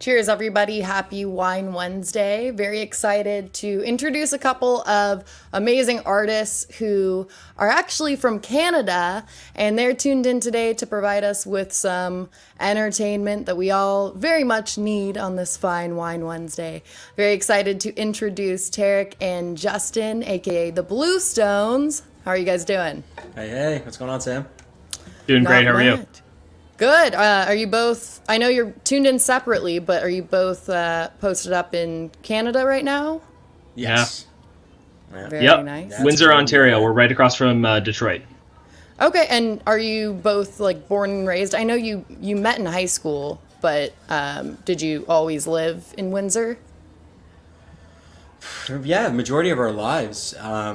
Cheers, everybody. Happy Wine Wednesday. Very excited to introduce a couple of amazing artists who are actually from Canada, and they're tuned in today to provide us with some entertainment that we all very much need on this fine Wine Wednesday. Very excited to introduce Tarek and Justin, aka the Bluestones. How are you guys doing? Hey, what's going on, Sam? Doing Not great. How are you? much. Good. Are you both, I know you're tuned in separately, but are you both posted up in Canada right now? Yes. Very Yep. nice. That's Windsor, cool. Ontario. We're right across from Detroit. Okay, and are you both like born and raised? I know you met in high school, but did you always live in Windsor? Yeah, the majority of our lives. I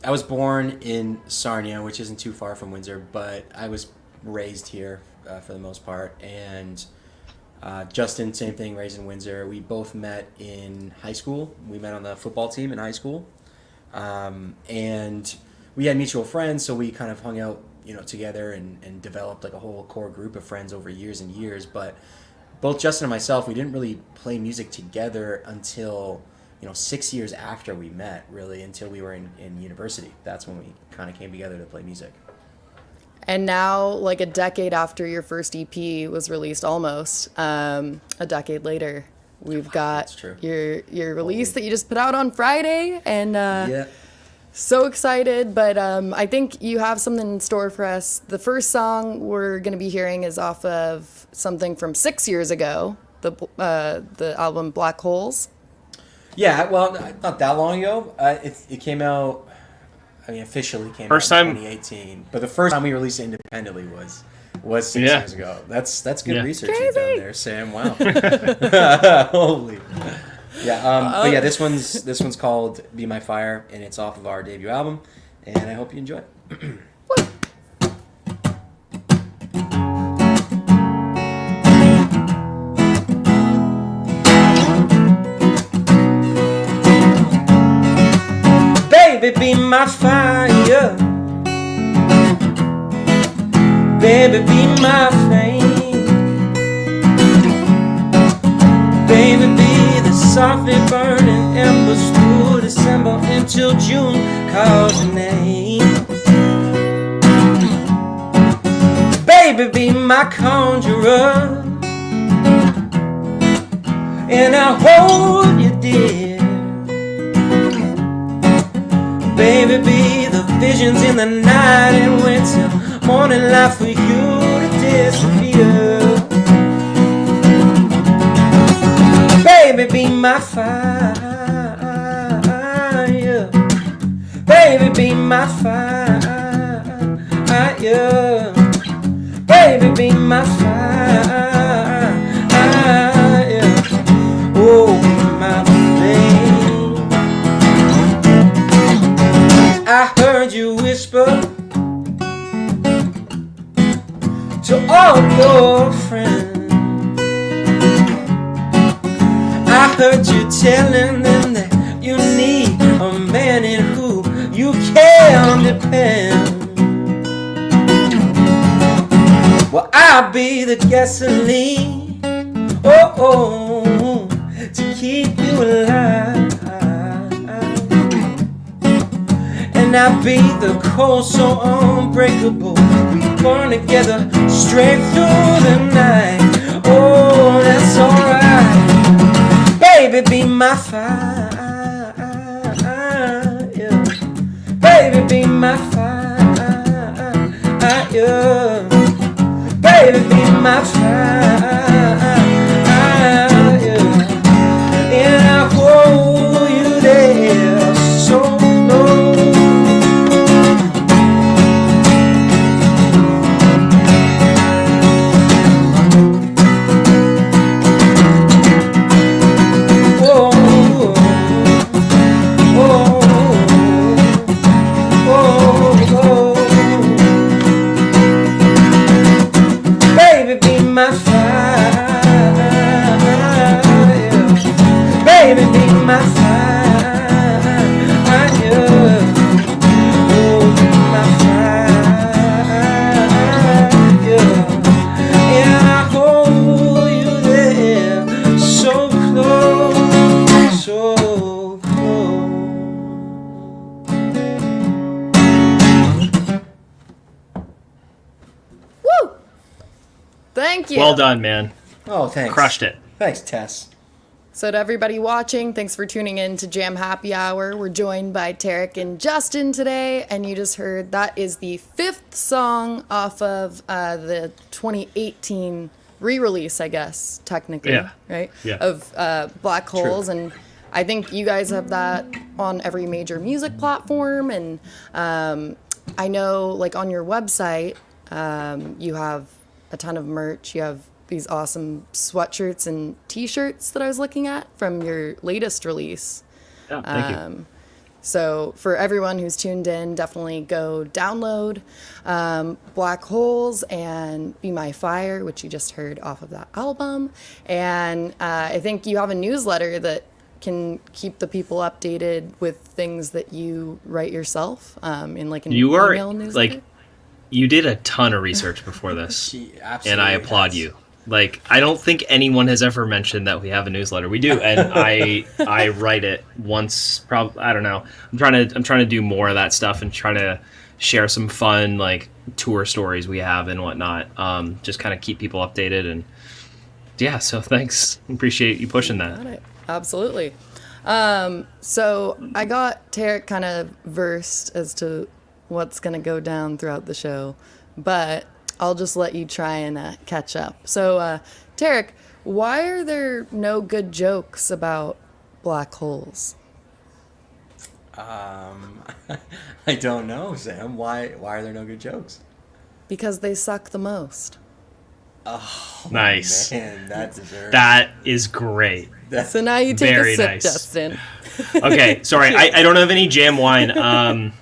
was born in Sarnia, which isn't too far from Windsor, but I was raised here for the most part. And Justin, same thing, raised in Windsor. We both met in high school. We met on the football team in high school. And we had mutual friends, so we kind of hung out, together and developed like a whole core group of friends over years and years. But both Justin and myself, we didn't really play music together until 6 years after we met, really, until we were in university. That's when we kind of came together to play music. And now, like a decade after your first EP was released, almost a decade later, we've got That's true. your release that you just put out on Friday, and Yeah. so excited. But I think you have something in store for us. The first song we're going to be hearing is off of something from 6 years ago, the album Black Holes. Yeah, well, not that long ago. It came out. Officially came First out in time- 2018. But the first time we released it independently was 6 Yeah. years ago. That's good Yeah. research you've done there, Sam. Wow. Holy. Yeah. But yeah, this one's called "Be My Fire" and it's off of our debut album. And I hope you enjoy it. Baby, be my fire. Baby, be my flame. Baby, be the softly burning embers through December until June calls your name. Baby, be my conjurer, and I'll hold you dear. Baby, be the visions in the night and wait till morning light for you to disappear. Baby, be my fire. Baby, be my fire. Baby, be my fire. Oh, my flame. I heard you whisper to all your friends. I heard you telling them that you need a man in who you can depend. Well, I'll be the gasoline, to keep you alive. And I'll be the cold so unbreakable. We burn together straight through the night. Oh, that's alright. Baby, be my fire. Baby, be my fire. Baby, be my fire. And I'll hold you there so low. Baby, be my fire. Thank you. Well done, man. Oh, thanks. Crushed it. Thanks, Tess. So to everybody watching, thanks for tuning in to Jam Happy Hour. We're joined by Tarek and Justin today, and you just heard that is the 5th song off of the 2018 re-release, I guess, technically, Yeah. right? Yeah. Of Black Holes, True. and I think you guys have that on every major music platform, and I know, like, on your website, you have a ton of merch. You have these awesome sweatshirts and t-shirts that I was looking at from your latest release. Yeah, thank you. So for everyone who's tuned in, definitely go download Black Holes and Be My Fire, which you just heard off of that album. And I think you have a newsletter that can keep the people updated with things that you write yourself in like an email newsletter. Like, you did a ton of research before this, She absolutely and I applaud has. you. Like, I don't think anyone has ever mentioned that we have a newsletter. We do, and I write it once. I don't know. I'm trying to do more of that stuff and trying to share some fun like tour stories we have and whatnot. Just kind of keep people updated, and yeah. So thanks. Appreciate you pushing that. Got it. Absolutely. So I got Tarek kind of versed as to what's going to go down throughout the show, but I'll just let you try and catch up. So, Tarek, why are there no good jokes about black holes? I don't know, Sam. Why are there no good jokes? Because they suck the most. Nice. Man, that deserves. That is great. So now you take Very a sip, nice. Justin. Okay, sorry, I don't have any jam wine.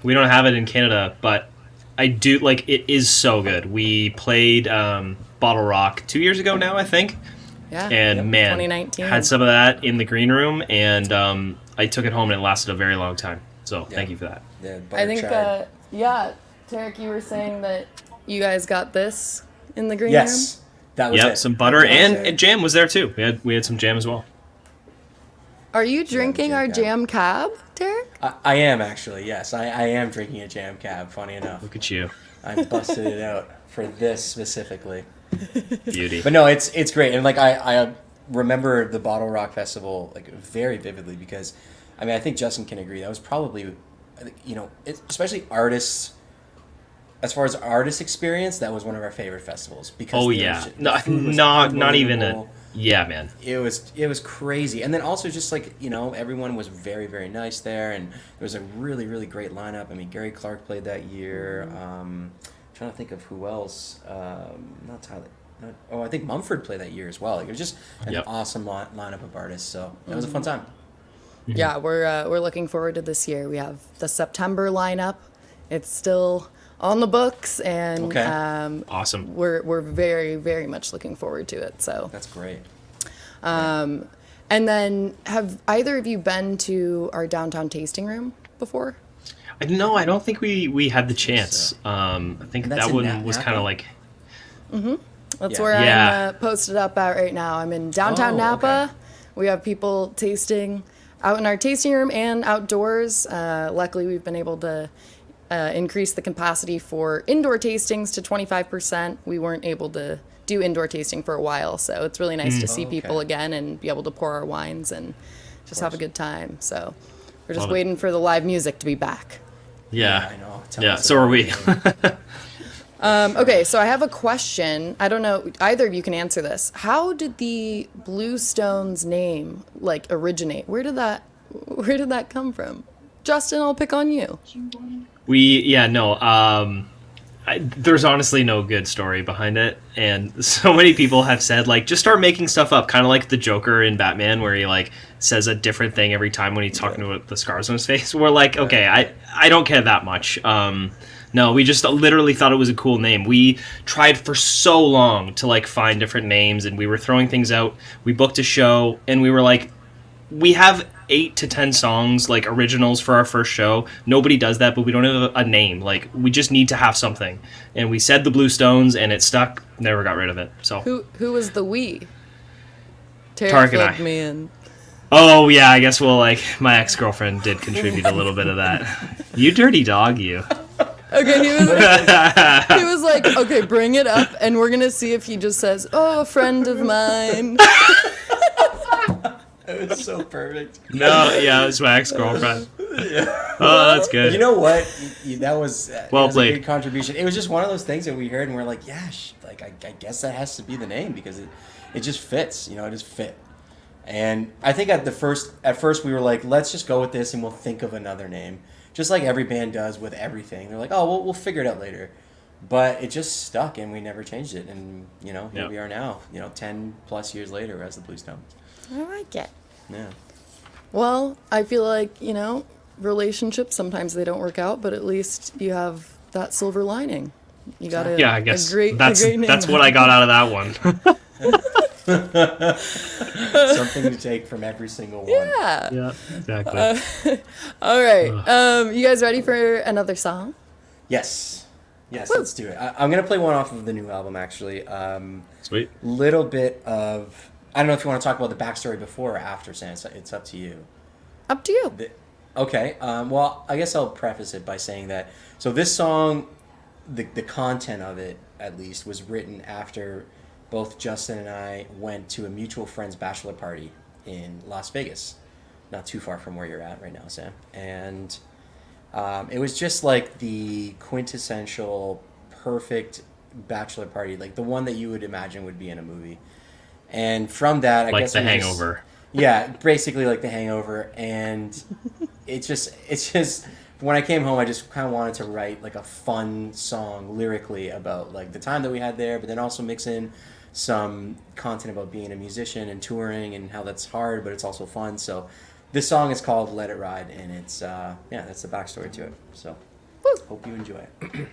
We don't have it in Canada, but I do, like, it is so good. We played Bottle Rock 2 years ago now, I think. Yeah. And man, 2019. had some of that in the green room, and I took it home and it lasted a very long time. So Yeah. thank you for that. Yeah, I think, butter chard. Tarek, you were saying that you guys got this in the green room? Yes, that was Yep, it. some butter That was and, it. and jam was there too. We had some jam as well. Are you drinking jam our cab. jam cab, Tarek? I am actually. Yes, I am drinking a jam cab. Funny enough, Look at you, I busted it out for this specifically. beauty. But no, it's great, and like I remember the Bottle Rock Festival like very vividly because, I mean, I think Justin can agree that was probably, especially artists. As far as artist experience, that was one of our favorite festivals because Oh there yeah, was the food was not even a unbelievable. yeah, man. It was crazy, and then also just like everyone was very very nice there, and there was a really really great lineup. I mean, Gary Clark played that year. Trying to think of who else. Not Tyler. I think Mumford played that year as well. Like, it was just an Yep. awesome lineup of artists. So it was a fun time. Yeah, we're looking forward to this year. We have the September lineup. It's still on the books, and Okay. Awesome. we're very very much looking forward to it. So, That's great. and then have either of you been to our downtown tasting room before? No, I don't think we had the chance. so. I think And that's that in one was Napa? kind of like That's Yeah. where Yeah. I'm posted up at right now. I'm in downtown Oh, Napa. okay. We have people tasting out in our tasting room and outdoors. Luckily, we've been able to increase the capacity for indoor tastings to 25%. We weren't able to do indoor tasting for a while, so it's really nice to see Oh, okay. people again and be able to pour our wines and just have a good time. So we're just Love it. waiting for the live music to be back. yeah. I know. Tell Yeah, us so are about we. it. Okay, so I have a question. I don't know, either of you can answer this. How did the Blue Stones name like originate? Where did that come from? Justin, I'll pick on you. There's honestly no good story behind it, and so many people have said like just start making stuff up, kind of like the Joker in Batman, where he like says a different thing every time when he's talking about the scars on his face. We're like, okay, I don't care that much. No, we just literally thought it was a cool name. We tried for so long to like find different names, and we were throwing things out. We booked a show, and we were like, we have 8 to 10 songs like originals for our first show. Nobody does that, but we don't have a name. Like, we just need to have something. And we said the Blue Stones, and it stuck. Never got rid of it. So Who was the we? Tarek and I. filled me in. oh yeah, I guess my ex-girlfriend did contribute a little bit of that. You dirty dog, you. Okay, he was like, Okay, bring it up, and we're gonna see if he just says, "Oh, a friend of mine." It was so perfect. No, yeah, it was my ex-girlfriend. Oh, that's good. You know what? That was Well that was played. a good contribution. It was just one of those things that we heard and we're like, yeah, like I guess that has to be the name because it just fits. You know, it just fit. And I think at first we were like, let's just go with this and we'll think of another name, just like every band does with everything. They're like, oh, we'll figure it out later. But it just stuck and we never changed it. And here Yeah. we are now. 10 plus years later as the Bluestones. I like it. Yeah. Well, I feel like, relationships, sometimes they don't work out, but at least you have that silver lining. You got a, Yeah, I guess a great that's name. what I got out of that one. Something to take from every single one. Yeah. Yeah, exactly. All right. You guys ready for another song? Yes. Yes, Woo. let's do it. I'm going to play one off of the new album, actually. Sweet. Little bit of... I don't know if you want to talk about the backstory before or after, Sam. It's up to you. Up to you. Okay. Well, I guess I'll preface it by saying that... So this song, the content of it, at least, was written after both Justin and I went to a mutual friend's bachelor party in Las Vegas. Not too far from where you're at right now, Sam. And... it was just like the quintessential perfect bachelor party, like the one that you would imagine would be in a movie. And from that, I Like guess The we just- Hangover. yeah, basically like The Hangover. And it's just when I came home, I just kind of wanted to write like a fun song lyrically about like the time that we had there, but then also mix in some content about being a musician and touring and how that's hard, but it's also fun. So this song is called Let It Ride, and it's, that's the backstory to it. So, hope you enjoy it.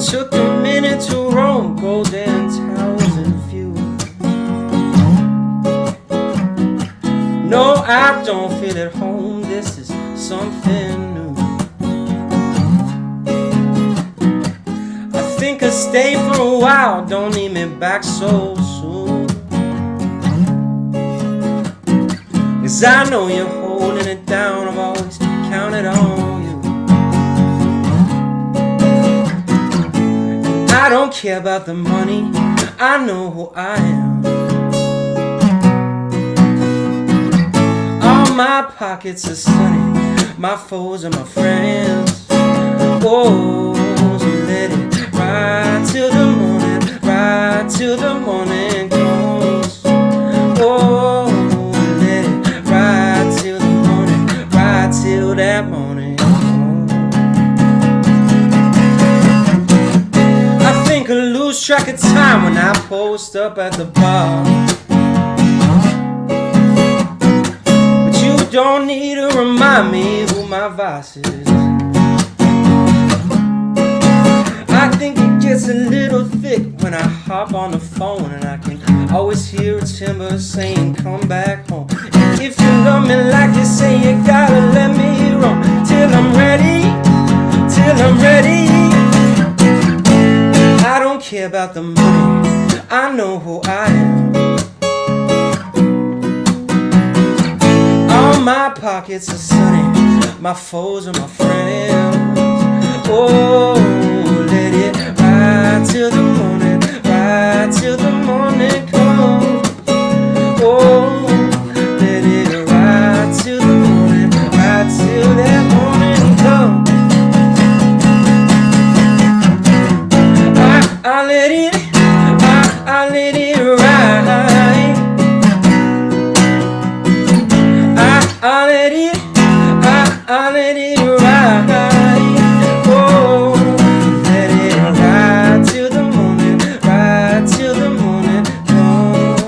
Took a minute to roam golden towers and view. No, I don't feel at home, this is something new. I think I'll stay for a while, don't need me back so soon. 'Cause I know you're holding it down, I've always counted on you. I don't care about the money, I know who I am. My pockets are sunny, my foes are my friends. Oh, so let it ride till the morning, ride till the morning comes. Oh, let it ride till the morning, ride till that morning comes. I think I lose track of time when I post up at the bar. Don't need to remind me who my vice is. I think it gets a little thick when I hop on the phone, and I can always hear a timber saying, come back home. And if you love me like you say, you gotta let me roam till I'm ready, till I'm ready. I don't care about the money, I know who I am. My pockets are sunny, my foes are my friends. Oh, let it ride till the morning, ride till the morning comes. Oh, let it ride till the morning, ride till that morning comes. I let it, I let it ride. I let it, I let it ride. Oh, let it ride till the morning, ride till the morning comes.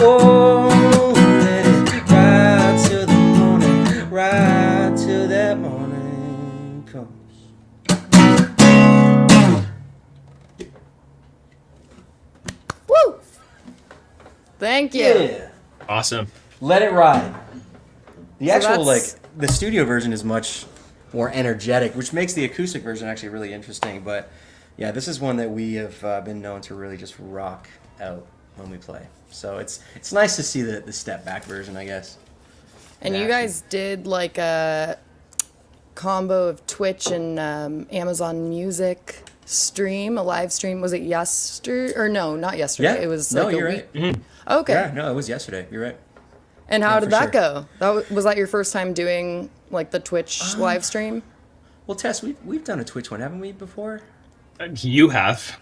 Oh, let it ride till the morning, ride till that morning comes. Woo! Thank you. Yeah. Awesome. Let It Ride. The So actual, that's- the studio version is much more energetic, which makes the acoustic version actually really interesting. But yeah, this is one that we have been known to really just rock out when we play. So it's nice to see the step back version, I guess. And you guys did like a combo of Twitch and Amazon Music stream, a live stream. Was it yesterday? Or no, not yesterday. Yeah. It was no, like you're a right. week. Okay. Yeah, no, it was yesterday. You're right. And how Yeah, did for that sure. go? Was that your first time doing like the Twitch live stream? Well, Tess, we've done a Twitch one, haven't we, before? You have.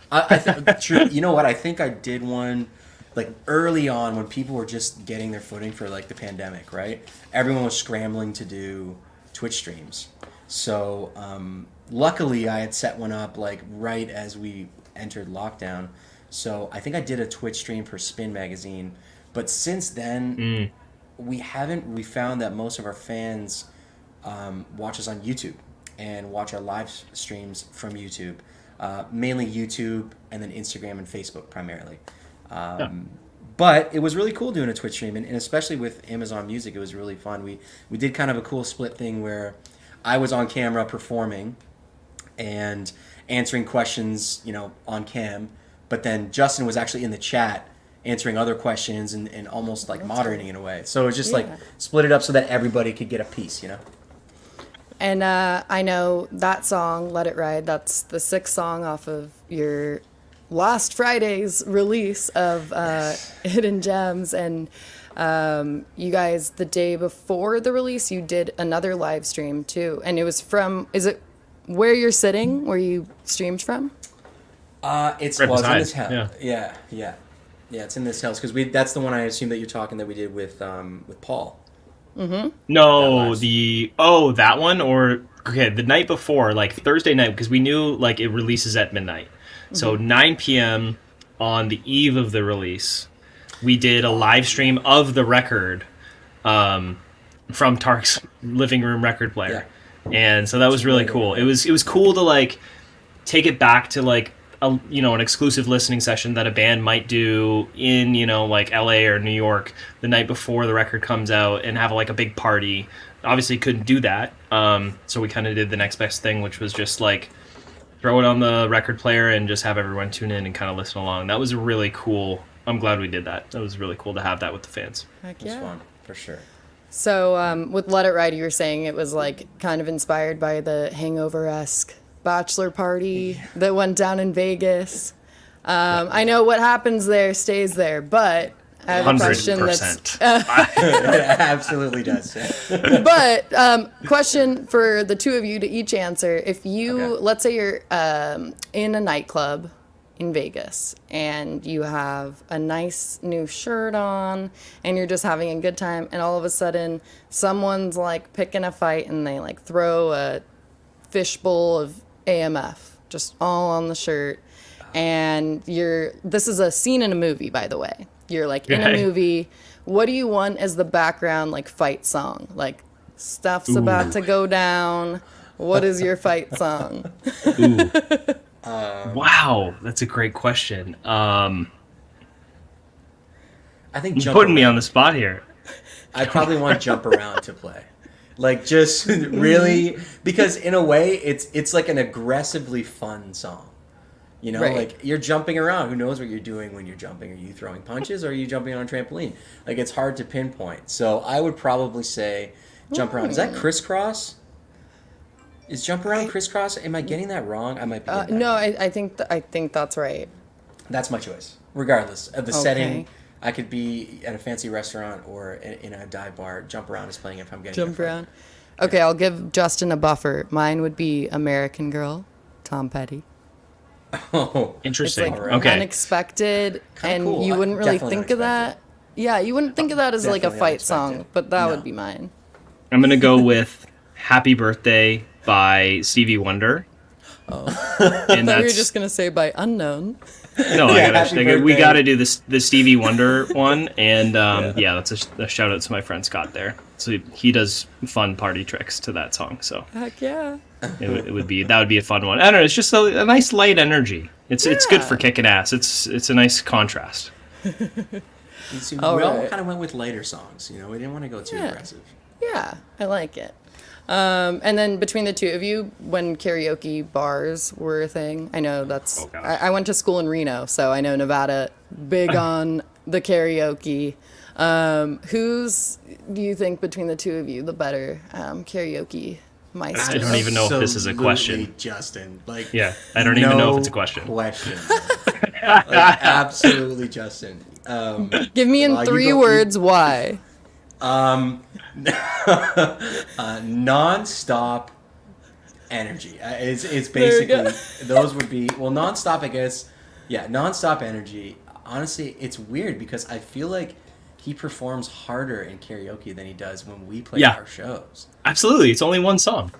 True. You know what? I think I did one like early on when people were just getting their footing for like the pandemic, right? Everyone was scrambling to do Twitch streams. So luckily I had set one up like right as we entered lockdown. So I think I did a Twitch stream for Spin Magazine. But since then, we found that most of our fans watch us on YouTube and watch our live streams from YouTube. Mainly YouTube and then Instagram and Facebook primarily. But it was really cool doing a Twitch stream, and especially with Amazon Music, it was really fun. We did kind of a cool split thing where I was on camera performing and answering questions, on cam, but then Justin was actually in the chat answering other questions and almost like moderating in a way. So it was just like split it up so that everybody could get a piece, And I know that song, Let It Ride, that's the 6th song off of your last Friday's release of Hidden Gems. And you guys, the day before the release, you did another live stream too. And it was is it where you're sitting, where you streamed from? It's Right in beside, this house. yeah. Yeah, it's in this house because that's the one I assume that you're talking that we did with Paul. No, that one, or okay, the night before, like Thursday night, because we knew like it releases at midnight. So 9 p.m. on the eve of the release, we did a live stream of the record from Tark's living room record player. And so that was really cool. It was cool to like take it back to like an exclusive listening session that a band might do in like LA or New York the night before the record comes out and have like a big party. Obviously couldn't do that, so we kind of did the next best thing, which was just like throw it on the record player and just have everyone tune in and kind of listen along. That was really cool. I'm glad we did that. That was really cool to have that with the fans. Heck It was fun for sure. So with Let It Ride, you were saying it was like kind of inspired by the Hangover-esque bachelor party that went down in Vegas. I know what happens there stays there, but I have a question that's 100%. It absolutely does. but question for the two of you to each answer. If you, Okay. let's say you're in a nightclub in Vegas and you have a nice new shirt on and you're just having a good time, and all of a sudden someone's like picking a fight and they like throw a fishbowl of AMF just all on the shirt, and this is a scene in a movie, by the way. You're like in a Right. movie. What do you want as the background like fight song? Like stuff's about to go down. What is your fight song? Wow, that's a great question. I think You're jump putting me around. on the spot here. I probably want Jump Around to play. Like just really, because in a way it's like an aggressively fun song. Right. Like you're jumping around. Who knows what you're doing when you're jumping? Are you throwing punches or are you jumping on a trampoline? Like it's hard to pinpoint. So I would probably say Jump Around. Is that Crisscross? Is Jump Around Crisscross? Am I getting that wrong? I might be. Getting that No, wrong. I think that's right. That's my choice. Regardless of the Okay. setting, I could be at a fancy restaurant or in a dive bar. Jump Around is playing if I'm getting Jump around. Okay, I'll give Justin a buffer. Mine would be American Girl, Tom Petty. Oh, It's Interesting. like Okay. unexpected, Kinda and cool. you wouldn't really Definitely think of that. Yeah, you wouldn't think of that as like a Definitely fight song, unexpected. but that No. would be mine. I'm gonna go with "Happy Birthday" by Stevie Wonder. And I thought you were that's just gonna say by unknown. no, Yeah, happy we birthday. got to do the Stevie Wonder one, and that's a shout out to my friend Scott there. So he does fun party tricks to that song. So Heck yeah. it would be a fun one. I don't know. It's just a nice light energy. It's good for Yeah. kicking ass. It's a nice contrast. You see, All we all right. kind of went with lighter songs. We didn't want to go too Yeah. aggressive. Yeah, I like it. And then between the two of you, when karaoke bars were a thing, I know that's. Oh, gosh. I went to school in Reno, so I know Nevada big on the karaoke. Who's do you think between the two of you the better karaoke maestro? I don't even know if this is a question. Absolutely Justin. Like, Yeah, I don't even know if it's a question. Like, absolutely Justin. Give me in Well, you 3 go- words why. Non-stop energy. It's There you basically go. those would be non-stop. I guess, yeah, non-stop energy. Honestly, it's weird because I feel like he performs harder in karaoke than he does when we play Yeah. our shows. Absolutely, it's only one song.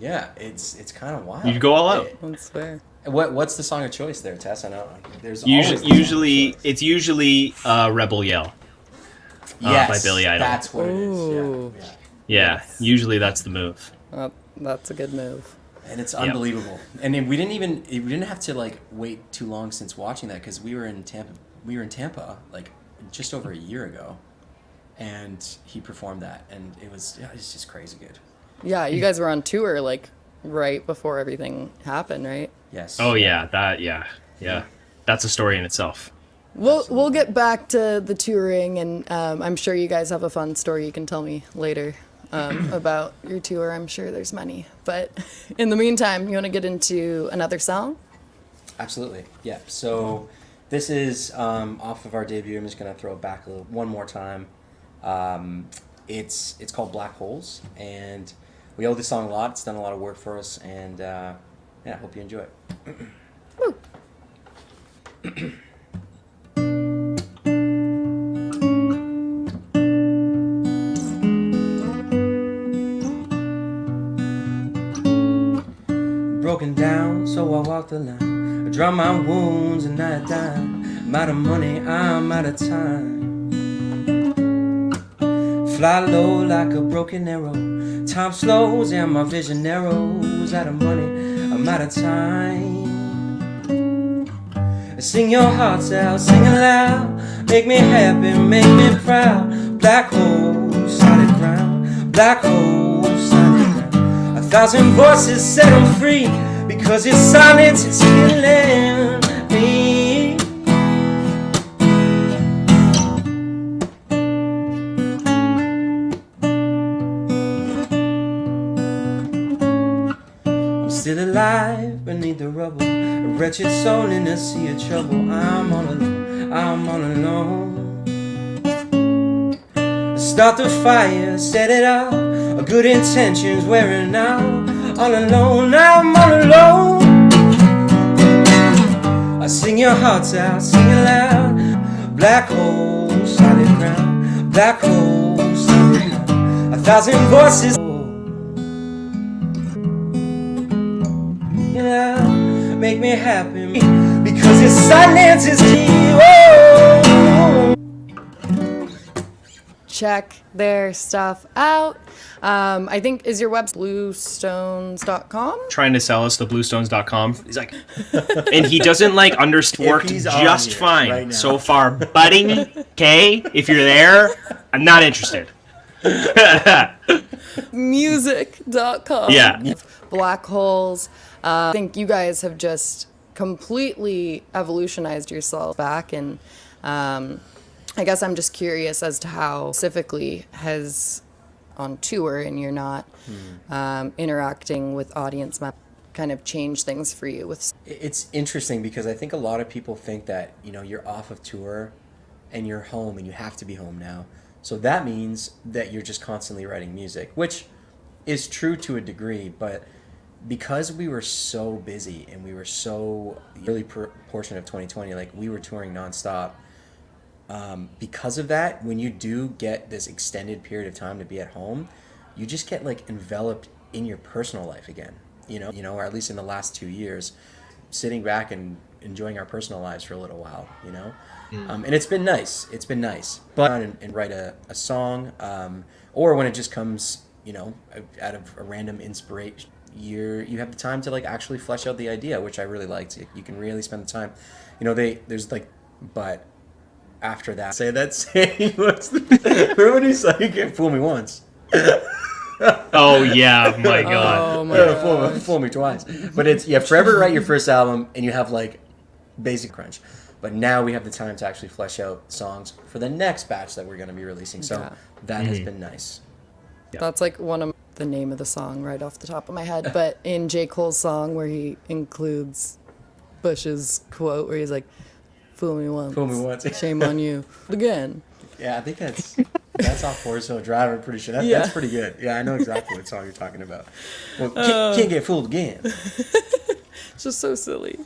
Yeah, it's kind of wild. You go all out. That's fair. What's the song of choice there, Tess? I know there's always the song Usually, of choice. it's usually Rebel Yell. Yes, by Billy Idol. That's what it Ooh. is. Yeah. Yeah, usually that's the move. That's a good move. And it's unbelievable. And then we didn't have to like wait too long since watching that because we were in Tampa like just over a year ago, and he performed that, and it's just crazy good. Yeah, you guys were on tour like right before everything happened, right? Yes. Oh yeah, yeah. That's a story in itself. We'll get back to the touring, and I'm sure you guys have a fun story you can tell me later about your tour. I'm sure there's many, but in the meantime, you want to get into another song? Absolutely. Yeah. So this is off of our debut. I'm just gonna throw it back one more time. It's called Black Holes, and we owe this song a lot. It's done a lot of work for us, and yeah, I hope you enjoy it. Broken down, so I walk the line. I draw my wounds and I die. I'm out of money, I'm out of time. Fly low like a broken arrow. Time slows and my vision narrows. Out of money, I'm out of time. Sing your hearts out, sing it loud. Make me happy, make me proud. Black hole, solid ground. Black hole, solid ground. 1,000 voices set them free, because your silence is killing me. I'm still alive beneath the rubble, a wretched soul in a sea of trouble. I'm all alone, I'm all alone. Start the fire, set it out. Good intentions wearing out. All alone, I'm all alone. I sing your hearts out, sing it loud. Black hole, solid ground. Black hole, solid ground. 1,000 voices. Yeah, make me happy, because your silence is key. Oh. Check their stuff out. I think, is your website bluestones.com? Trying to sell us the bluestones.com. He's like, and he doesn't like understand. Worked he's on just here fine right now. so far, budding. Okay, if you're there, I'm not interested. Music.com. Yeah. Black holes. I think you guys have just completely evolutionized yourself back, and I guess I'm just curious as to how specifically has on tour and you're not interacting with audience members kind of change things for you with. It's interesting because I think a lot of people think that, you're off of tour and you're home and you have to be home now. So that means that you're just constantly writing music, which is true to a degree, but because we were so busy and we were so early portion of 2020, like we were touring nonstop. Because of that, when you do get this extended period of time to be at home, you just get like enveloped in your personal life again, or at least in the last 2 years, sitting back and enjoying our personal lives for a little while, and it's been nice. But and write a song, or when it just comes, out of a random inspiration, you have the time to like actually flesh out the idea, which I really liked. You can really spend the time, there's like, but after that, say that saying, remember when he's like, you can't fool me once. Oh yeah, my god. Oh my Fool me twice. But it's forever write your first album and you have like basic crunch. But now we have the time to actually flesh out songs for the next batch that we're going to be releasing. So Yeah. that has been nice. That's like one of the name of the song right off the top of my head. But in J. Cole's song where he includes Bush's quote where he's like, fool me once. Fool me once. Shame on you. Again. Yeah, I think that's off Forest Hill Drive. I'm pretty sure Yeah. that's pretty good. Yeah, I know exactly what song you're talking about. Well, can't get fooled again. It's just so silly.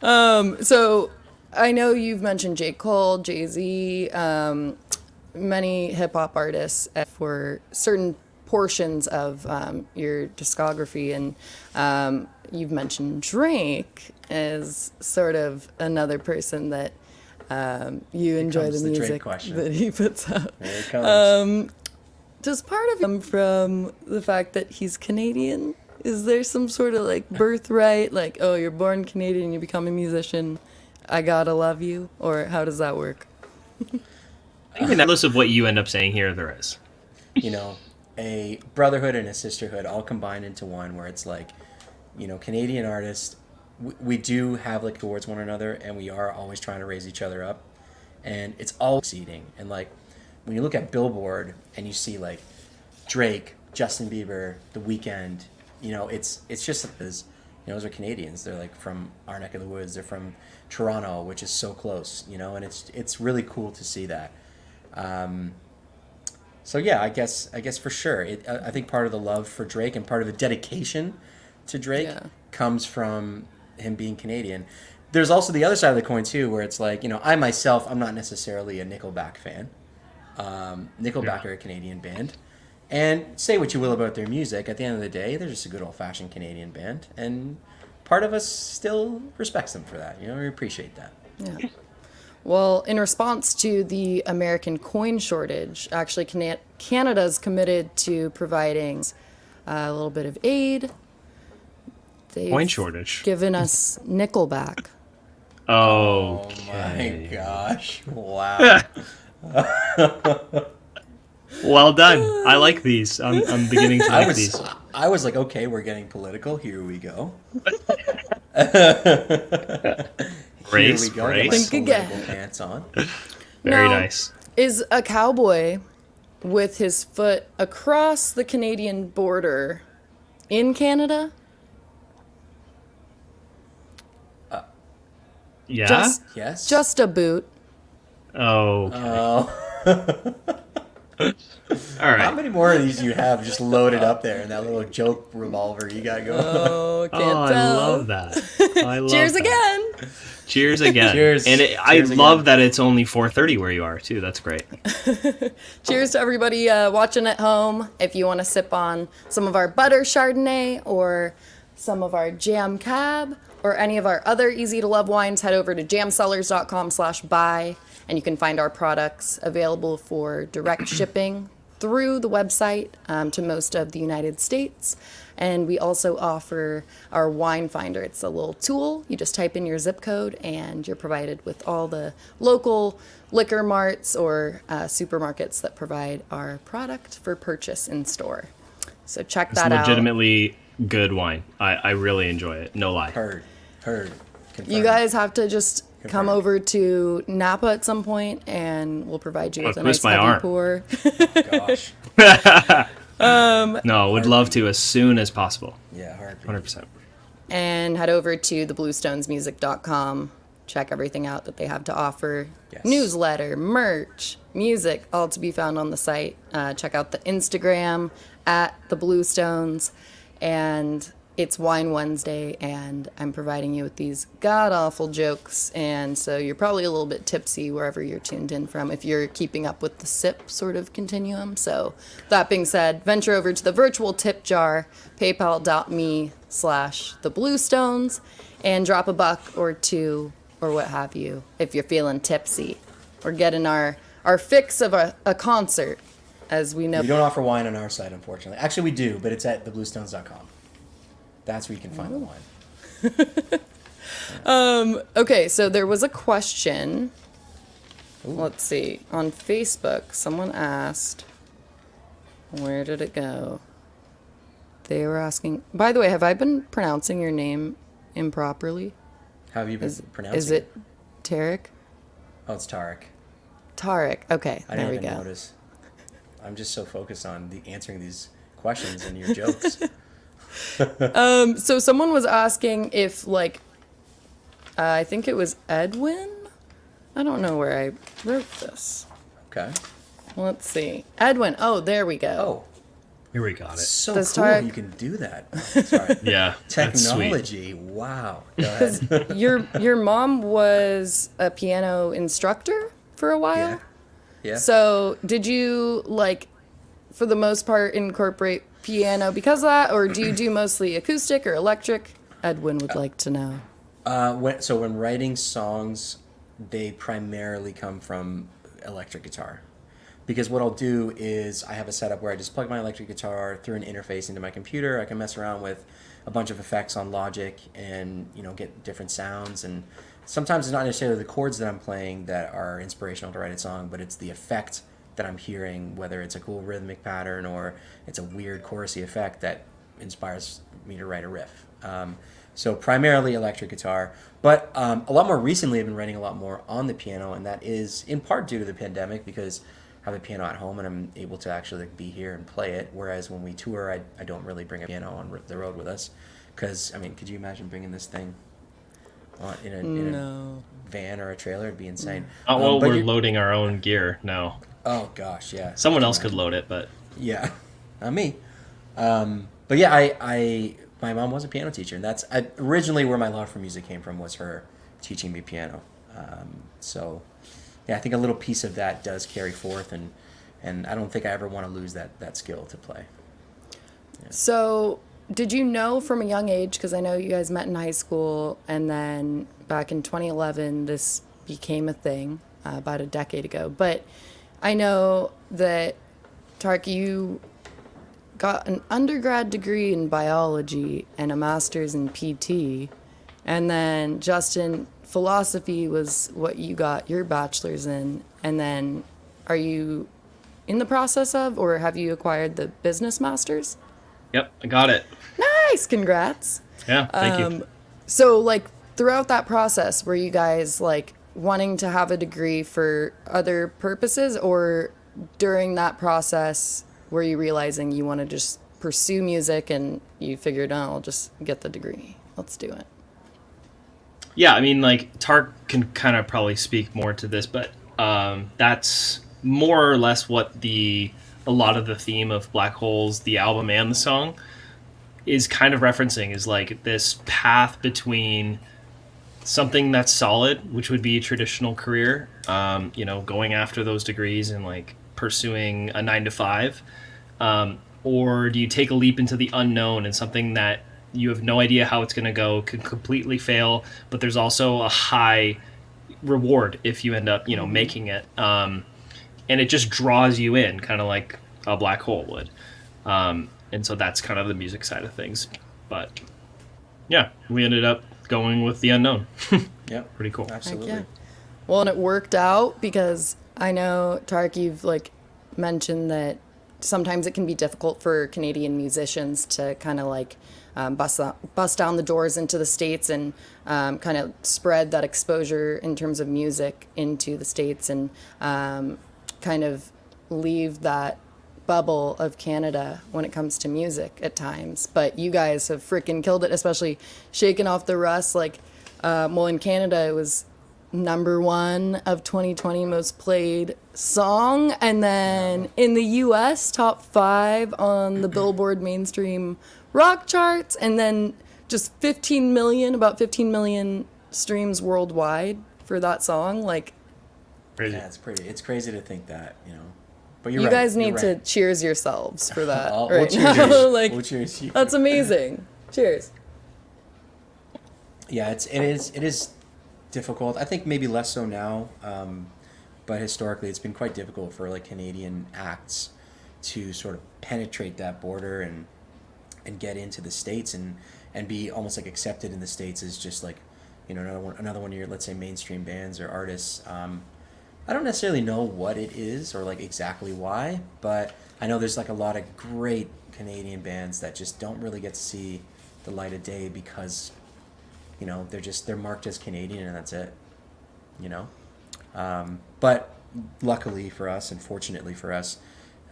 So I know you've mentioned J. Cole, Jay-Z, many hip hop artists for certain portions of your discography, and you've mentioned Drake as sort of another person that you enjoy comes the the Drake music question. that he puts out. There it comes. Does part of him from the fact that he's Canadian? Is there some sort of like birthright, like, oh, you're born Canadian, you become a musician, I gotta love you? Or how does that work? Regardless of what you end up saying here, there is. You know, a brotherhood and a sisterhood all combined into one where it's like, you know, Canadian artists, we do have like towards one another and we are always trying to raise each other up. And it's all exceeding. And like, when you look at Billboard and you see like Drake, Justin Bieber, The Weeknd, you know, it's just because, you know, those are Canadians. They're like from our neck of the woods. They're from Toronto, which is so close, you know, and it's really cool to see that. So yeah, I guess for sure. I think part of the love for Drake and part of the dedication to Drake Yeah. comes from him being Canadian. There's also the other side of the coin too, where it's like, you know, I myself, I'm not necessarily a Nickelback fan. Nickelback are a Canadian band, and say what you will about their music, at the end of the day, they're just a good old-fashioned Canadian band, and part of us still respects them for that. You know, we appreciate that. Yeah. Well, in response to the American coin shortage, actually Canada's committed to providing a little bit of aid. They've Coin shortage. given us Nickelback. Oh. Oh my gosh! Wow. Well done. I like these. I'm beginning to like these. I was like, okay, we're getting political. Here we go. Race, Here we go. race. Get my Think again. political pants on. Very Now, nice. Is a cowboy with his foot across the Canadian border in Canada? Yeah. Yes. Just a boot. Oh. Okay. All How right. many more of these do you have just loaded up there in that little joke revolver you got going? Oh, can't Oh, I tell. love that. I love Cheers that. again. Cheers again. Cheers. And I Cheers love again. that it's only 4:30 where you are too. That's great. Cheers to everybody watching at home. If you want to sip on some of our butter Chardonnay or some of our jam cab or any of our other easy to love wines, head over to jamcellars.com/buy and you can find our products available for direct shipping through the website to most of the United States. And we also offer our wine finder. It's a little tool. You just type in your zip code and you're provided with all the local liquor marts or supermarkets that provide our product for purchase in store. So check It's that out. legitimately good wine. I really enjoy it. No lie. Heard. Confirmed. You guys have to just come Confirmed. over to Napa at some point and we'll provide you with a twist nice my heavy arm. pour. Gosh. No, would love to as soon as possible. Yeah, heartbeat. 100%. And head over to thebluestonesmusic.com. Check everything out that they have to offer. Yes. Newsletter, merch, music, all to be found on the site. Check out the Instagram at the Bluestones. And it's Wine Wednesday, and I'm providing you with these god-awful jokes. And so you're probably a little bit tipsy wherever you're tuned in from if you're keeping up with the sip sort of continuum. So that being said, venture over to the virtual tip jar, paypal.me/thebluestones, and drop a buck or two or what have you if you're feeling tipsy or getting our fix of a concert, as we know. We don't offer wine on our site, unfortunately. Actually, we do, but it's at thebluestones.com. That's where you can find the wine. Okay, so there was a question. Let's see. On Facebook, someone asked, where did it go? They were asking. By the way, have I been pronouncing your name improperly? How have you been pronouncing Is it Tarek? Oh, it's Tarek. Tarek. Okay, I there didn't we even go. notice. I'm just so focused on answering these questions and your jokes. So someone was asking if, like, I think it was Edwin. I don't know where I wrote this. Okay. Let's see. Edwin. Oh, there we go. Oh, Here we got it. so Does cool Tarek- you can do that. Oh, sorry. Yeah, that's sweet. Technology. Wow. Go ahead. Your mom was a piano instructor for a while. Yeah. Yeah. So did you, like, for the most part, incorporate piano because of that, or do you do mostly acoustic or electric? Edwin would like to know. When writing songs, they primarily come from electric guitar. Because what I'll do is I have a setup where I just plug my electric guitar through an interface into my computer. I can mess around with a bunch of effects on Logic and, get different sounds. And sometimes it's not necessarily the chords that I'm playing that are inspirational to write a song, but it's the effect that I'm hearing, whether it's a cool rhythmic pattern or it's a weird chorusy effect that inspires me to write a riff. So primarily electric guitar, but a lot more recently I've been writing a lot more on the piano, and that is in part due to the pandemic because I have a piano at home and I'm able to actually be here and play it, whereas when we tour I don't really bring a piano on the road with us because, could you imagine bringing this thing in a van or a trailer? It'd be insane. Oh, well, But we're you're- loading our own gear now. Oh gosh, yeah. Someone else could load it, but Yeah, not me. But yeah, my mom was a piano teacher, and that's originally where my love for music came from, was her teaching me piano. So yeah, I think a little piece of that does carry forth, and I don't think I ever want to lose that skill to play. So did you know from a young age, because I know you guys met in high school, and then back in 2011 this became a thing, about a decade ago, but I know that, Tarek, you got an undergrad degree in biology and a master's in PT, and then Justin, philosophy was what you got your bachelor's in, and then are you in the process of, or have you acquired the business master's? yep, I got it. Nice, congrats. Yeah, thank you. So, like, throughout that process, were you guys, like, wanting to have a degree for other purposes, or during that process were you realizing you want to just pursue music and you figured, oh, I'll just get the degree, let's do it? Yeah, like, Tark can kind of probably speak more to this, but that's more or less what a lot of the theme of Black Holes, the album and the song, is kind of referencing, is like this path between something that's solid, which would be a traditional career, going after those degrees and like pursuing a 9 to 5, or do you take a leap into the unknown and something that you have no idea how it's going to go, could completely fail, but there's also a high reward if you end up making it, and it just draws you in, kind of like a black hole would, and so that's kind of the music side of things. But yeah, we ended up going with the unknown. Yep, Pretty cool. absolutely. Heck yeah. Well, and it worked out because I know, Tarek, you've like mentioned that sometimes it can be difficult for Canadian musicians to kind of like bust down the doors into the States and kind of spread that exposure in terms of music into the States and kind of leave that bubble of Canada when it comes to music at times. But you guys have freaking killed it, especially shaking off the rust. Like, in Canada, it was #1 of 2020 most played song, and then in the US, top 5 on the Billboard mainstream rock charts, and then just about 15 million streams worldwide for that song. Like, Crazy. Yeah, it's crazy to think that, But you're you right. guys you're need right. to cheers yourselves for that We'll right cheers now. you. Like, We'll cheers you. that's amazing. Cheers. Yeah, it is difficult. I think maybe less so now, but historically it's been quite difficult for like Canadian acts to sort of penetrate that border and get into the States and be almost like accepted in the States as just like another one of your, let's say, mainstream bands or artists. I don't necessarily know what it is or like exactly why, but I know there's like a lot of great Canadian bands that just don't really get to see the light of day because, you know, they're marked as Canadian and that's it, you know. But luckily for us and fortunately for us,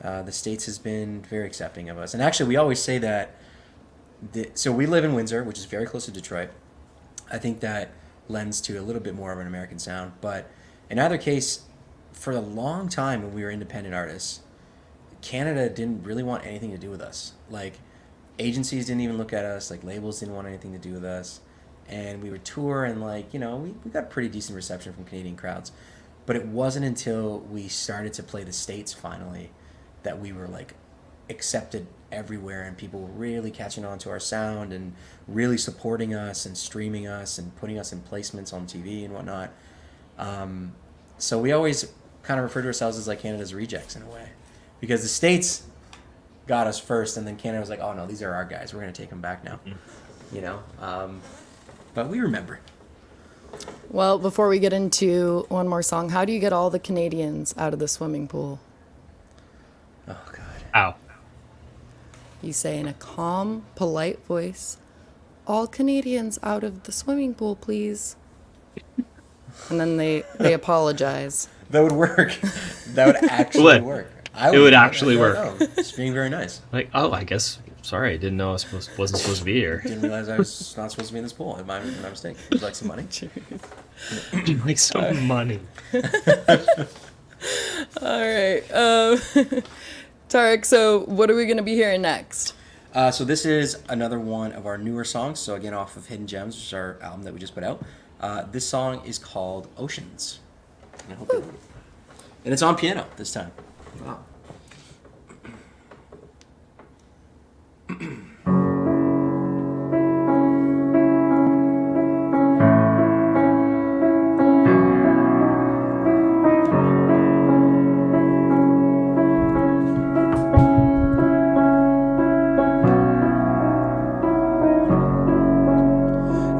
the States has been very accepting of us. And actually, we always say that. So we live in Windsor, which is very close to Detroit. I think that lends to a little bit more of an American sound. But in either case, for a long time when we were independent artists, Canada didn't really want anything to do with us. Like, agencies didn't even look at us. Like, labels didn't want anything to do with us. And we would tour and, like, you know, we got a pretty decent reception from Canadian crowds. But it wasn't until we started to play the States finally that we were, like, accepted everywhere and people were really catching on to our sound and really supporting us and streaming us and putting us in placements on TV and whatnot. So we always kind of refer to ourselves as like Canada's rejects in a way, because the States got us first and then Canada was like, oh no, these are our guys, we're going to take them back now. You know, but we remember. Well, before we get into one more song, how do you get all the Canadians out of the swimming pool? Oh god. Ow. You say in a calm, polite voice, all Canadians out of the swimming pool, please. And then they apologize. That would work. That would actually work. It would actually work. Oh, it's being very nice. Like, oh, I guess. Sorry, I didn't know I wasn't supposed to be here. Didn't realize I was not supposed to be in this pool. My mistake. Would you like some money? Like some money. All right. Tarek, so what are we going to be hearing next? So this is another one of our newer songs. So again, off of Hidden Gems, which is our album that we just put out. This song is called Oceans. And, I hope you and it's on piano this time. Wow.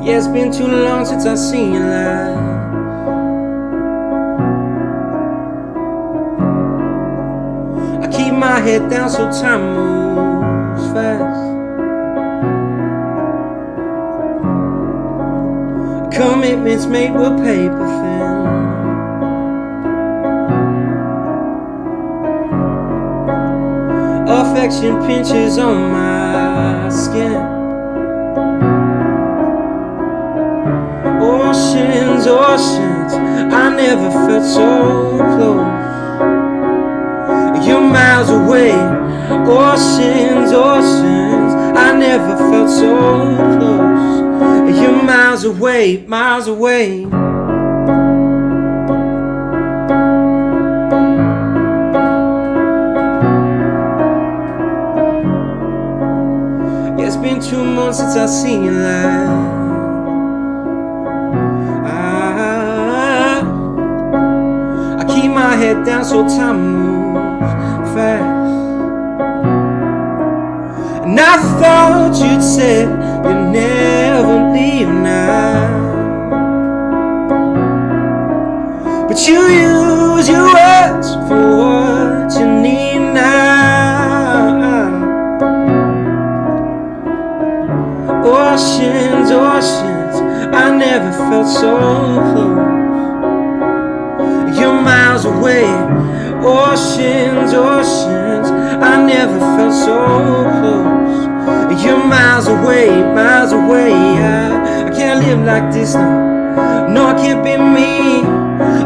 Yeah, it's been too long since I've seen you live. I keep my head down so time moves fast. Commitments made with paper thin. Affection pinches on my skin. Oceans, oceans, I never felt so close. You're miles away. Oceans, oceans, I never felt so close. You're miles away, miles away. Yeah, it's been 2 months since I've seen you live. Keep my head down so time moves fast. And I thought you'd said you'd never leave now, but you use your words for what you need now. Oceans, oceans, I never felt so close. You're miles away. Oceans, oceans, I never felt so close. You're miles away, miles away. I can't live like this now. No, I can't be me.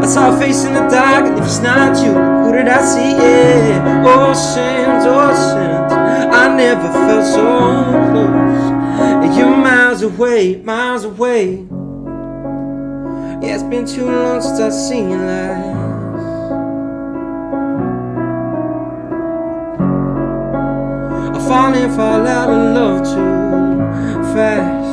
I saw a face in the dark, and if it's not you, who did I see? Yeah. Oceans, oceans, I never felt so close. You're miles away, miles away. Yeah, it's been too long since I've seen you last. I fall out of love too fast.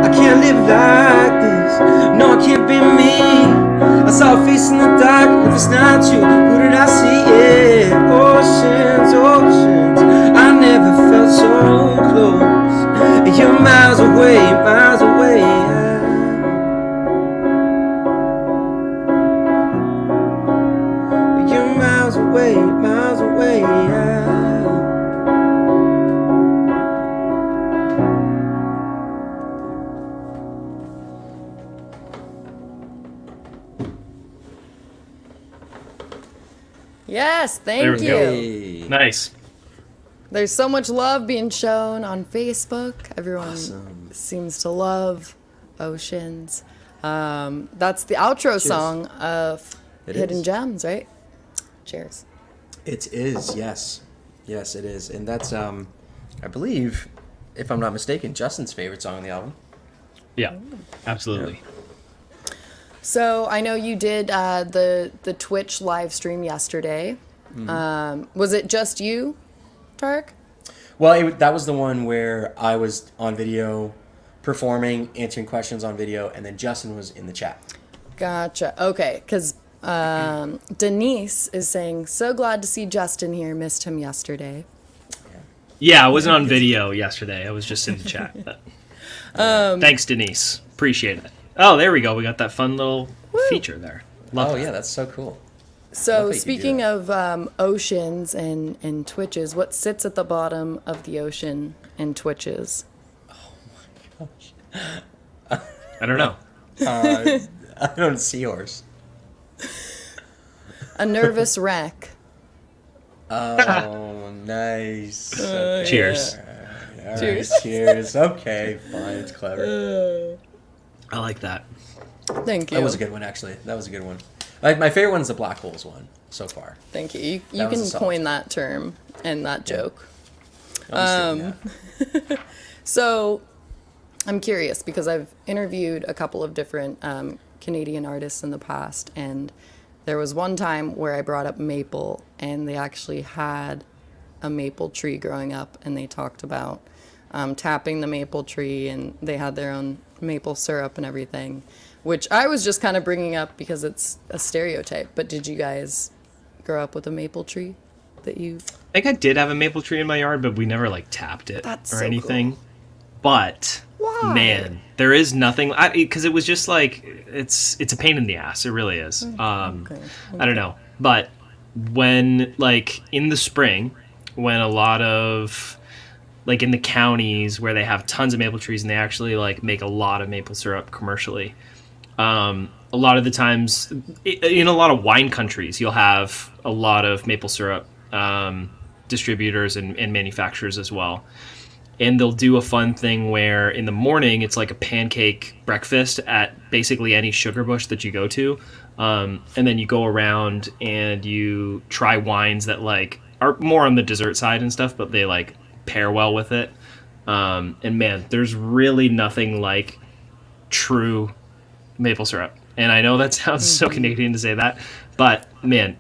Like eyes. No, it can't be me. I saw a face in the dark, and if it's not you, who did I see? Yeah, oceans, oceans. I never felt so close. You're miles away, miles away. You're miles away, miles away. Yes, There thank we you. go. Hey. Nice. There's so much love being shown on Facebook. Everyone Awesome. seems to love Oceans. That's the outro song of It Hidden is. Gems, right? Cheers. It is, yes. Yes, it is. And that's, I believe, if I'm not mistaken, Justin's favorite song on the album. Yeah, absolutely. So I know you did the Twitch live stream yesterday. Was it just you, Tarek? Well, that was the one where I was on video performing, answering questions on video, and then Justin was in the chat. Gotcha. Okay, because Denise is saying, so glad to see Justin here. Missed him yesterday. Yeah, I wasn't on video yesterday. I was just in the chat. But, thanks, Denise. Appreciate it. Oh, there we go. We got that fun little feature there. Love Oh, that. yeah, that's so cool. So Love how you do speaking that. of oceans and Twitches, what sits at the bottom of the ocean and Twitches? I don't know. I don't see yours. A nervous wreck. Oh, nice. Okay. Cheers. All right, Cheers. cheers. Okay, fine. It's clever. I like that. Thank you. That was a good one, actually. That was a good one. Like, my favorite one's the Black Holes one so far. Thank you. You That was can a solid coin that term and that joke. I'm just doing that. So I'm curious because I've interviewed a couple of different Canadian artists in the past, and there was one time where I brought up maple, and they actually had a maple tree growing up, and they talked about tapping the maple tree, and they had their own maple syrup and everything, which I was just kind of bringing up because it's a stereotype. But did you guys grow up with a maple tree that you... I think I did have a maple tree in my yard, but we never like tapped it That's or so anything. cool. But Why? man, there is nothing because it was just like it's a pain in the ass. It really is. I don't know, but when like in the spring, when a lot of like in the counties where they have tons of maple trees and they actually like make a lot of maple syrup commercially. A lot of the times in a lot of wine countries, you'll have a lot of maple syrup distributors and manufacturers as well. And they'll do a fun thing where in the morning it's like a pancake breakfast at basically any sugar bush that you go to. And then you go around and you try wines that like are more on the dessert side and stuff, but they like pair well with it. And man, there's really nothing like true maple syrup. And I know that sounds so Canadian to say that, but man,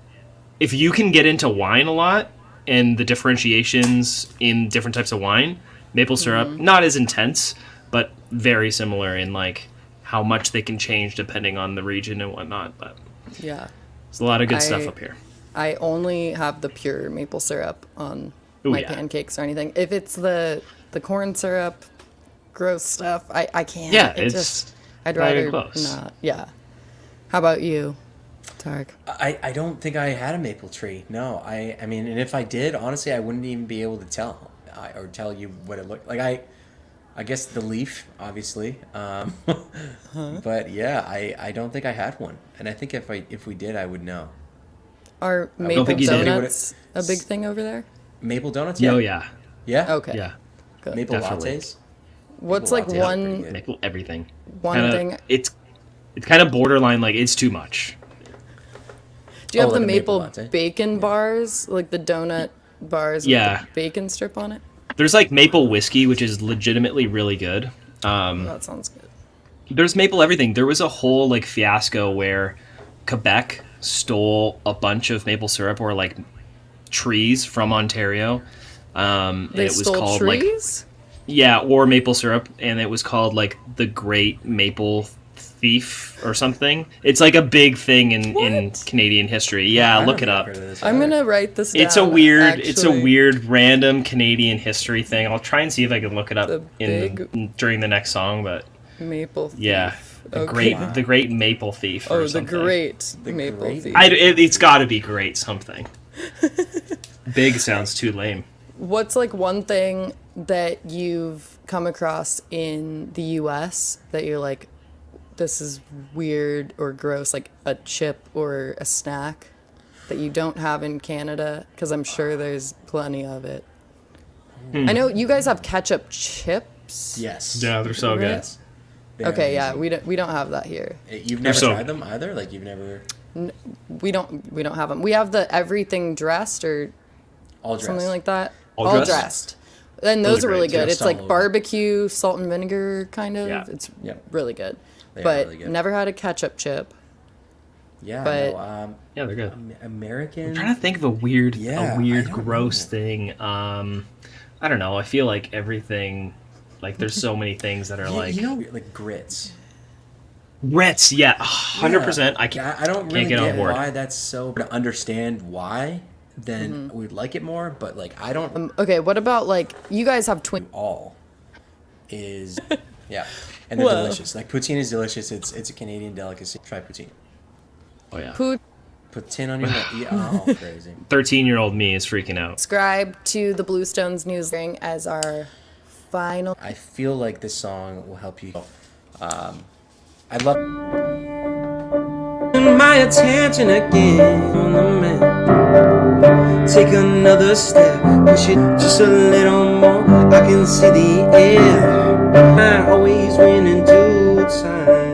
if you can get into wine a lot and the differentiations in different types of wine, maple syrup, not as intense, but very similar in like how much they can change depending on the region and whatnot. But Yeah. there's a lot of good stuff up here. I only have the pure maple syrup on Ooh, my yeah. pancakes or anything. If it's the corn syrup, gross stuff, I can't. Yeah, It it's I'd not even rather close. not. Yeah. How about you, Tarek? I don't think I had a maple tree. No, I mean, and if I did, honestly, I wouldn't even be able to tell or tell you what it looked like. I guess the leaf, obviously. But yeah, I don't think I had one, and I think if we did, I would know. Are maple think you did. donuts a big thing over there? Maple donuts? Oh yeah, Yeah. Okay. yeah. Good. Maple Definitely. lattes. What's Maple like lattes are pretty one good. Maple everything. one Kinda- thing? It's kind of borderline. Like it's too much. Do you have Oh, the like a maple maple latte? bacon bars, like the donut bars Yeah. with the bacon strip on it? There's like maple whiskey, which is legitimately really good. That sounds good. There's maple everything. There was a whole like fiasco where Quebec stole a bunch of maple syrup or like trees from Ontario. And They it was stole called like trees? yeah, or maple syrup, and it was called like the Great Maple thief or something. It's like a big thing in Canadian history. Yeah, I look don't it think I've up. heard of this I'm either. gonna write this down. It's a actually. weird random Canadian history thing. I'll try and see if I can look it up The during the next song, but Maple Thief. yeah. The Okay. great maple thief or Oh, the something. great Maple great- Thief. It's got to be great something. Big sounds too lame. What's like one thing that you've come across in the US that you're like, this is weird or gross, like a chip or a snack that you don't have in Canada? Because I'm sure there's plenty of it. I know you guys have ketchup chips. Yes. Yeah, they're so good. Yes. They're Okay, yeah, amazing. we don't have that here. You've never so- tried them either? Like you've never We don't have them. We have the everything dressed or all dressed. something like that. All All dressed? dressed. And those Those are are really great, good. just It's like all over. barbecue, salt and vinegar kind of. Yeah. It's Yep. really good. They are But really good. never had a ketchup chip. Yeah, but- no, Yeah, they're good. American. I'm trying to think of a weird, Yeah, I don't gross know. thing. I don't know. I feel like everything, like there's so many things that are like you know, like grits. grits. Yeah, 100%. I can't. I don't really get on get board. why that's so. To understand why, then we'd like it more. But like, I don't. Okay, what about like you guys have twin? All is yeah, and they're Whoa. delicious. Like poutine is delicious. It's a Canadian delicacy. Try poutine. Oh yeah. Who Poutine on your lip. Yeah, oh, crazy. 13-year-old me is freaking out. subscribe to the Bluestones news as our final? I feel like this song will help you. I love. My attention again on the man. Take another step, push it just a little more. I can see the end. I always win in due time.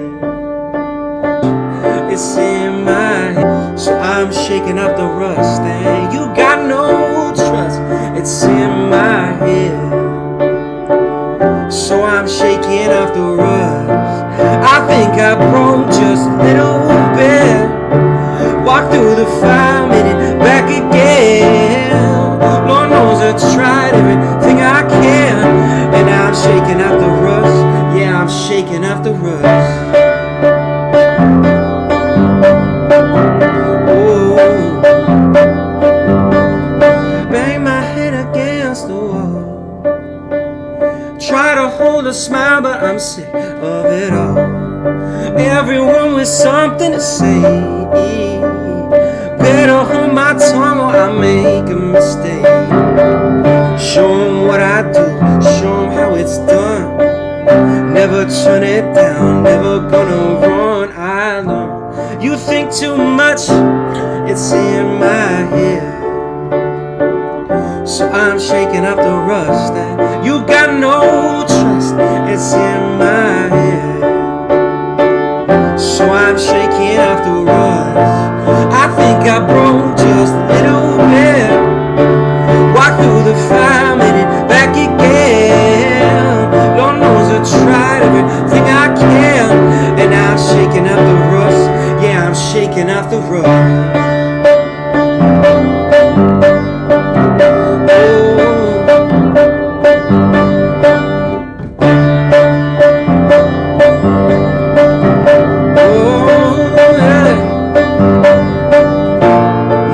It's in my head, so I'm shaking up the rust. And you got no trust. It's in my head, so I'm shaking off the rust. I think I broke just a little bit. Walk through the 5 minute back again. Lord knows I tried everything I can, and I'm shaking off the rust. Yeah, I'm shaking off the rust. Oh, bang my head against the wall. Try to hold a smile, but I'm sick of it all. Everyone with something to say. Better hold my tongue or I make a mistake. Show 'em what I do, show 'em how it's done. Never turn it down, never gonna run. I learn you think too much, it's in my head. So I'm shaking off the rust, and you got no trust. It's in my head, so I'm shaking off the rust. I think I broke just a little bit. Walk through the 5 minute back again. Lord knows I tried everything I can, and I'm shaking off the rust. Yeah, I'm shaking off the rust.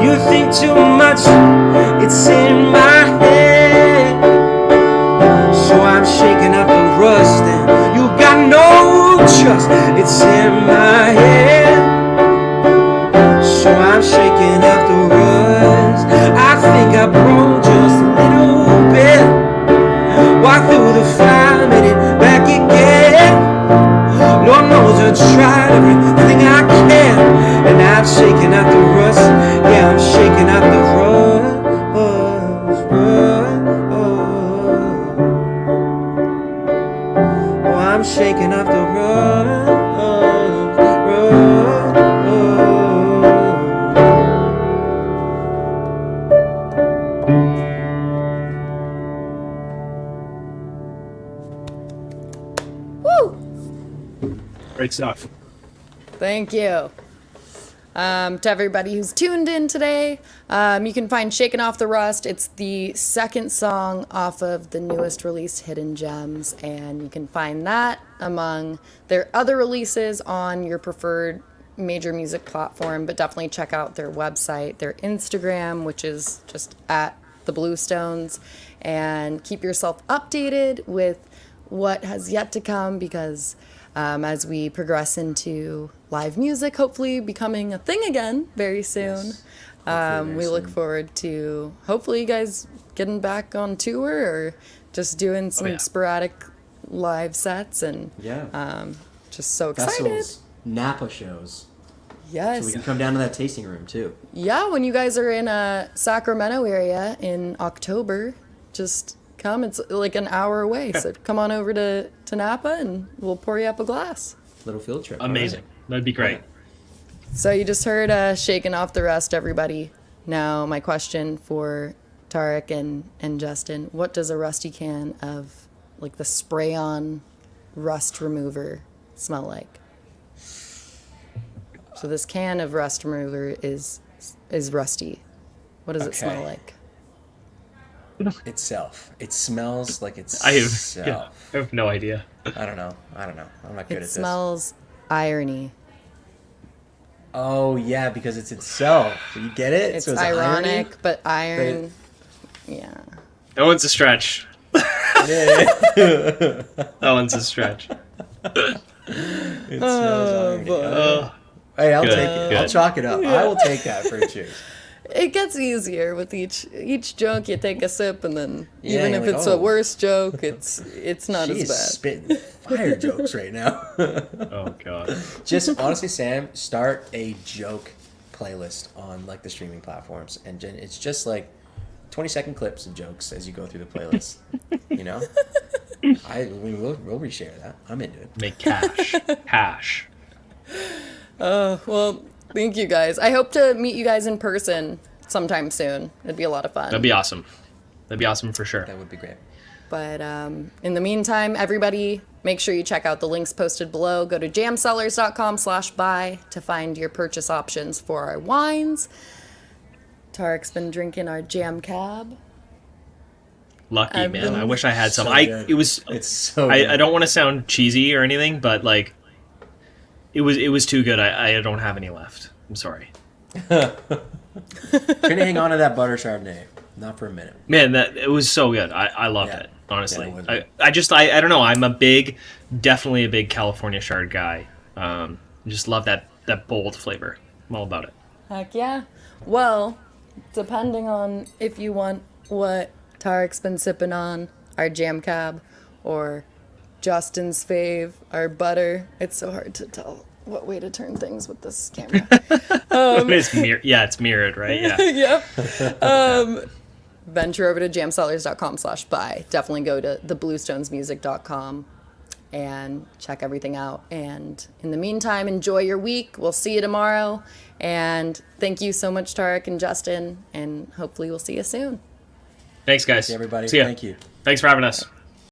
You think too much, it's in my head. So I'm shaking up the rust, and you got no trust. It's in my head, so I'm shaking up the rust. I think I broke just a little bit. Walk through the 5 minute back again. Lord knows I tried everything I can, and I'm shaking out the rust. Yeah, I'm shaking out the rust. Oh, I'm shaking out the rust. Woo! Great stuff. Thank you. To everybody who's tuned in today, you can find Shaken Off the Rust. It's the second song off of the newest release, Hidden Gems, and you can find that among their other releases on your preferred major music platform, but definitely check out their website, their Instagram, which is just at the Bluestones, and keep yourself updated with what has yet to come, because as we progress into live music, hopefully becoming a thing again very soon. Yes. Hopefully very We look soon. forward to hopefully you guys getting back on tour or just doing some yeah. sporadic live sets, and Yeah. just so excited. Festivals, Napa shows. Yes. So we can come down to that tasting room too. Yeah, when you guys are in a Sacramento area in October, just come. It's like an hour away, so come on over to Napa and we'll pour you up a glass. Little field trip. Amazing. That'd be great. So you just heard Shaken Off the Rust, everybody. Now my question for Tarek and Justin, what does a rusty can of like the spray-on rust remover smell like? So this can of rust remover is rusty. What does it smell Okay. like? Itself. It smells like it's I have, itself. yeah, I have no idea. I don't know. I'm not good It at smells irony. this. Oh yeah, because it's itself. You get it? It's So ironic, irony? but iron. Yeah. That one's a stretch. Yeah. That one's a stretch. It smells irony. Oh, Hey, I'll Good, take it. I'll good. chalk it up. I will take that for a cheers. It gets easier with each joke. You take a sip, and then Yeah, even you're if like, it's "Oh." a worse joke, it's not She's as bad. spitting fire jokes right now. oh god. Just honestly, Sam, start a joke playlist on like the streaming platforms, and it's just like 20-second clips of jokes as you go through the playlist. You know, we'll reshare that. I'm into it. Make cash. Cash. Well, thank you guys. I hope to meet you guys in person sometime soon. It'd be a lot of fun. That'd be awesome. That'd be awesome for sure. That would be great. But in the meantime, everybody, make sure you check out the links posted below. Go to jamsellers.com/buy to find your purchase options for our wines. Tarek's been drinking our Jam Cab. Lucky I've man. been- I wish I had some. So I good. it was. It's so. Good. I don't want to sound cheesy or anything, but like, it was too good. I don't have any left. I'm sorry. Trying to hang on to that butter Chardonnay, not for a minute. Man, that it was so good. I loved Yeah. it. Honestly, Yeah, it was I just don't know. I'm definitely a big California Chard guy. Just love that bold flavor. I'm all about it. Heck yeah. Well, depending on if you want what Tarek's been sipping on, our Jam Cab, or Justin's fave, our butter. It's so hard to tell what way to turn things with this camera. It's mirrored, right? Yeah. Yep. Venture over to jamsellers.com/buy. Definitely go to thebluestonesmusic.com and check everything out. And in the meantime, enjoy your week. We'll see you tomorrow. And thank you so much, Tarek and Justin. And hopefully we'll see you soon. Thanks, guys. See everybody. See ya. Thank you. Thanks for having us.